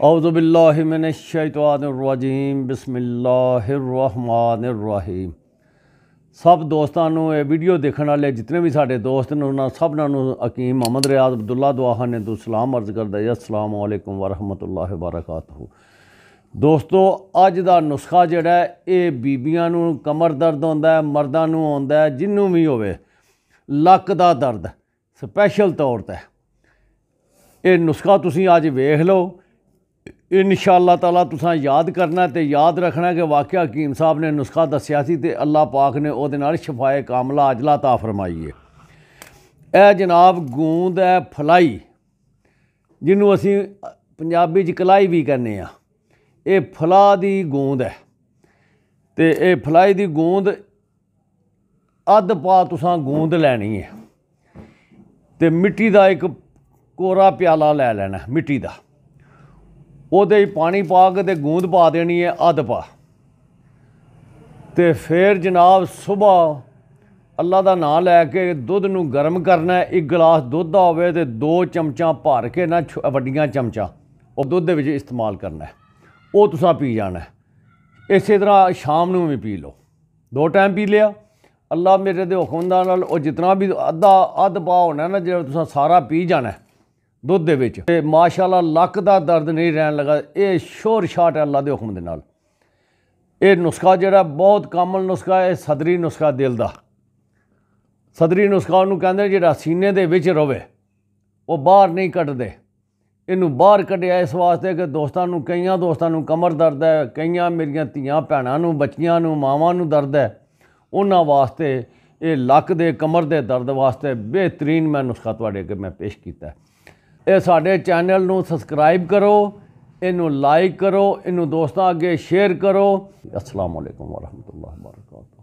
औज़ुबिल्लाहि मिनश्शैतानिर्रजीम बिस्मिल्लाहिर्रहमानिर्रहीम। सब दोस्तों को यह वीडियो देखने वाले जितने भी साढ़े दोस्त ने उन्होंने सबनों हकीम मोहम्मद रियाज अब्दुल्ला दुआ ने तो सलाम अर्ज करदा जी अस्सलाम वालेकुम वरहमतुल्लाहि वबरकातुहू। दोस्तों अज का नुस्खा जोड़ा है ये बीबियां नूं कमर दर्द होंदा है, मर्दां नूं होंदा है, जिन्नू भी होवे लक दा दर्द स्पैशल तौर पर ये नुस्खा तुसीं अज वेख लो। इंशाअल्लाह ताला तुसां याद करना तो याद रखना कि वाकई हकीम साहब ने नुस्खा दस्या सी ते अल्लाह पाक ने उहदे नाल शफाए कामला अजला ता फरमाई है। यह जनाब गूंद है फलाई, जिन्हों असी पंजाबी च कलाई भी कहने आ। ये फला दी गूंद है तो ये फलाई दी गूंद अद्ध पा तुसां गूंद लैनी है तो मिट्टी का एक कोरा प्याला लै लेना मिट्टी का, ਉਹਦੇ पानी पा के गूंद पा देनी है अद्ध पा। तो फिर जनाब सुबह अल्लाह का नाम लैके दुध नूं गर्म करना है। एक गिलास दुध का होवे ते 2 चमचा भर के ना वड्डियां चमचा वो दुध दे विच इस्तेमाल करना है, वो तुसां पी जाना है। इस तरह शाम नूं भी पी लो, 2 टाइम पी लिया। अल्लाह मेरे दे हुक्म नाल वो जितना भी अद्ध पा होना ना जो तुसां सारा पी जाना है दुध दे विच, ते माशाअल्लाह लक दा दर्द नहीं रहन लगा। ये शोर शाट है अल्लाह के हुक्म दे नाल। ये नुस्खा जिहड़ा बहुत कामल नुस्खा है, सदरी नुस्खा दिल दा। सदरी नुस्खा उन्होंने कहते जिहड़ा सीने दे विच रवे वो बाहर नहीं कड्डदे। इनू बाहर कड्ढिया इस वास्ते कि दोस्तां नूं कईयां दोस्तां नूं कमर दर्द है, कईयां मेरियां धीआं भैणां नूं बच्चियां नूं मावां नूं दर्द है, उन्हां वास्ते ये लक दे कमर दे दर्द वास्ते बेहतरीन मैं नुस्खा तुहाडे अगे मैं पेश कीता है। ये साडे चैनल नूं सबसक्राइब करो, इनू लाइक करो, इनू दोस्तां अगे शेयर करो। अस्सलाम वालेकुम वरहमतुल्लाहि वबरकातुहू।